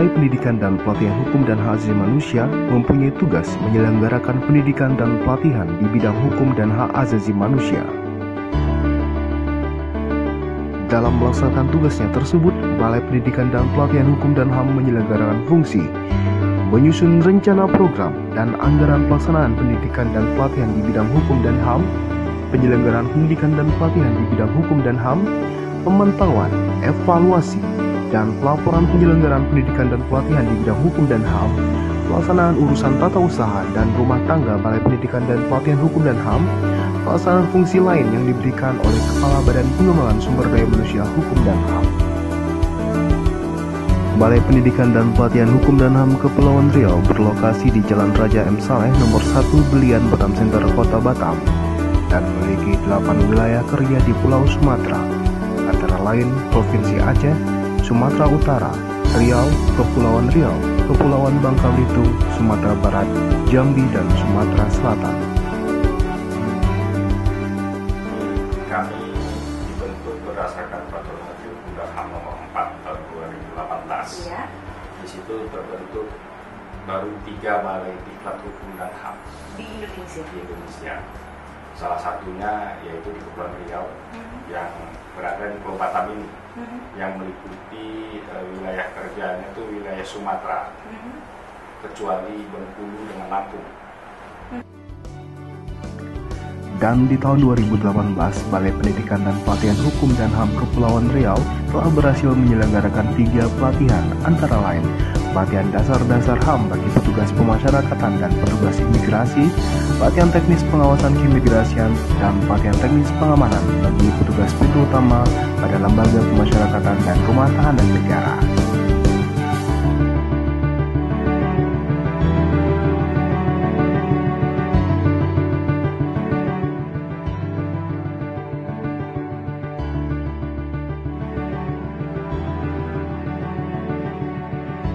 Balai Pendidikan dan Pelatihan Hukum dan Hak Asasi Manusia mempunyai tugas menyelenggarakan pendidikan dan pelatihan di bidang hukum dan hak asasi manusia. Dalam melaksanakan tugasnya tersebut, Balai Pendidikan dan Pelatihan Hukum dan HAM menyelenggarakan fungsi menyusun rencana program dan anggaran pelaksanaan pendidikan dan pelatihan di bidang hukum dan HAM, penyelenggaraan pendidikan dan pelatihan di bidang hukum dan HAM, pemantauan, evaluasi, dan pelaporan penyelenggaraan pendidikan dan pelatihan di bidang hukum dan HAM, pelaksanaan urusan tata usaha dan rumah tangga Balai Pendidikan dan Pelatihan Hukum dan HAM, pelaksanaan fungsi lain yang diberikan oleh Kepala Badan Pengembangan Sumber Daya Manusia Hukum dan HAM. Balai Pendidikan dan Pelatihan Hukum dan HAM Kepulauan Riau berlokasi di Jalan Raja M. Saleh nomor 1 Belian Batam Center Kota Batam dan memiliki 8 wilayah kerja di Pulau Sumatera, antara lain Provinsi Aceh, Sumatera Utara, Riau, Kepulauan Riau, Kepulauan Bangka Belitung, Sumatera Barat, Jambi, dan Sumatera Selatan. Kami dibentuk berdasarkan Peraturan Menteri Hukum dan HAM Nomor 4 Tahun 2018. Ya. Di situ terbentuk baru 3 balai diklat hukum dan HAM Di Indonesia. Salah satunya yaitu di Kepulauan Riau yang berada di Pulau Batam ini, yang meliputi wilayah kerjanya itu wilayah Sumatera, kecuali Bengkulu dengan Lampung. Dan di tahun 2018, Balai Pendidikan dan Pelatihan Hukum dan HAM Kepulauan Riau telah berhasil menyelenggarakan 3 pelatihan, antara lain pelatihan dasar-dasar HAM bagi petugas pemasyarakatan dan petugas imigrasi, pelatihan teknis pengawasan keimigrasian, dan pelatihan teknis pengamanan bagi petugas pintu utama pada lembaga pemasyarakatan dan rumah tahanan negara.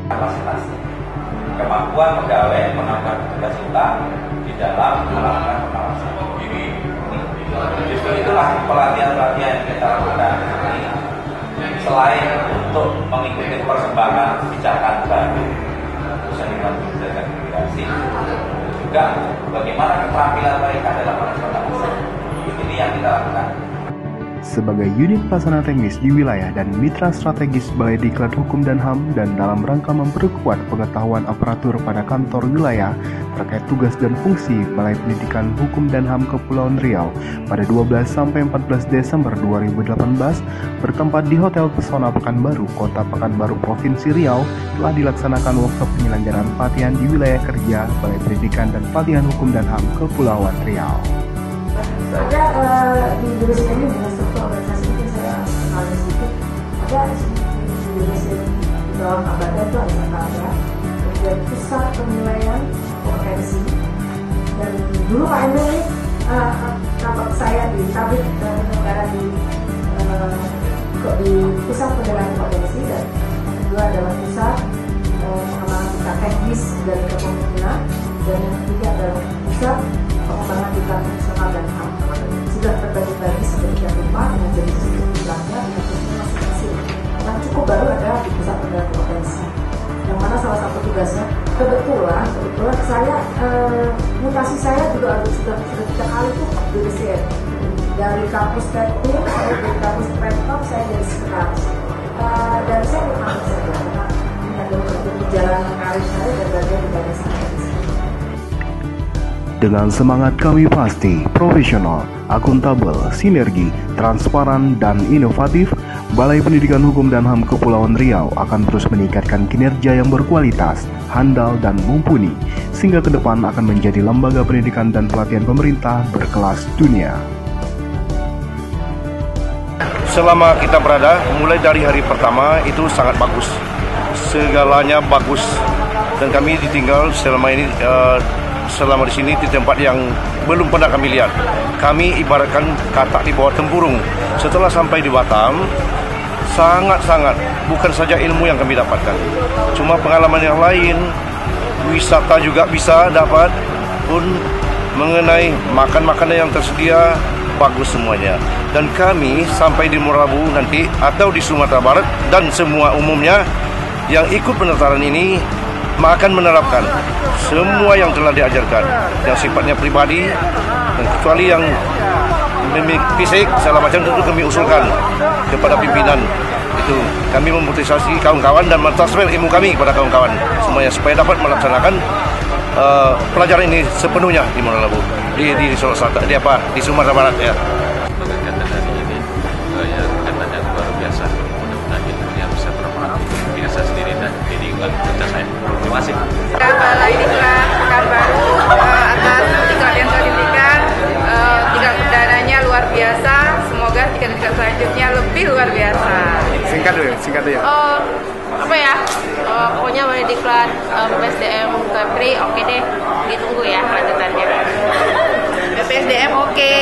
Kapasitas, kemampuan pegawai menambah tugas kita di dalam melakukan pengawasan. Justru itulah pelatihan-pelatihan yang kita lakukan ini, selain untuk mengikuti perkembangan kebijakan baru khususnya di bidang kebijakan imigrasi, juga bagaimana keterampilan mereka dalam melakukan pengawasan. Ini yang kita lakukan. Sebagai unit pelaksana teknis di wilayah dan mitra strategis Balai Diklat Hukum dan HAM, dan dalam rangka memperkuat pengetahuan aparatur pada kantor wilayah terkait tugas dan fungsi Balai Pendidikan Hukum dan HAM Kepulauan Riau pada 12-14 Desember 2018 bertempat di Hotel Pesona Pekanbaru, Kota Pekanbaru, Provinsi Riau, telah dilaksanakan workshop penyelenggaraan pelatihan di wilayah kerja Balai Pendidikan dan Pelatihan Hukum dan HAM Kepulauan Riau. Ada di Indonesia ini dengan struktur organisasi mungkin saya kenal di situ, ada di Indonesia di bawah Kabada itu ada KPA, kemudian pusat penilaian potensi, dan dulu Pak Emil ini rapat saya di tabik negara di pusat penilaian potensi, dan yang kedua adalah pusat pengembangan tingkat teknis dari kepemimpinan, dan yang ketiga adalah pusat pengembangan tingkat fungsional dan HAM. Sudah terbagi-bagi sedemikian rupa dengan jenis jumlahnya dengan tugasnya masing-masing. Yang cukup baru adalah di pusat penilaian potensi, yang mana salah satu tugasnya kebetulan saya mutasi saya juga sudah 3 kali tuh di DCR. Dari kampus Teknik, saya dari kampus Rektor, saya dari sekretaris. Dan saya bertanggung saja karena ini adalah perjalanan karir saya dan bagian dari saya. Dengan semangat kami pasti, profesional, akuntabel, sinergi, transparan, dan inovatif, Balai Pendidikan Hukum dan HAM Kepulauan Riau akan terus meningkatkan kinerja yang berkualitas, handal, dan mumpuni, sehingga ke depan akan menjadi lembaga pendidikan dan pelatihan pemerintah berkelas dunia. Selama kita berada, mulai dari hari pertama itu sangat bagus, segalanya bagus, dan kami ditinggal selama ini selama di sini di tempat yang belum pernah kami lihat. Kami ibaratkan katak di bawah tempurung. Setelah sampai di Batam, sangat-sangat bukan saja ilmu yang kami dapatkan, cuma pengalaman yang lain, wisata juga bisa dapat, pun mengenai makan-makanan yang tersedia bagus semuanya. Dan kami sampai di Merabu nanti atau di Sumatera Barat dan semua umumnya yang ikut pendaftaran ini akan menerapkan semua yang telah diajarkan, yang sifatnya pribadi, dan kecuali yang fisik segala macam itu kami usulkan kepada pimpinan. Itu kami memotivasi kawan-kawan dan mentransfer ilmu kami kepada kawan-kawan semuanya supaya dapat melaksanakan pelajaran ini sepenuhnya di Monolabu, di Solo Selatan, di Sumatera Barat ya. Kegiatan hari ini yang kegiatan yang luar biasa. Mudah-mudahan kita bisa bermanfaat untuk diri saya sendiri dan di lingkungan kerja saya. Terima kasih. Kepala Diklat Pekanbaru atas tingkat yang telah diberikan, tingkat perdananya luar biasa. Semoga tingkat selanjutnya lebih luar biasa. Singkat ya. Pokoknya boleh diklat PPSDM Kepri, oke deh, ditunggu ya kelanjutannya. PPSDM oke,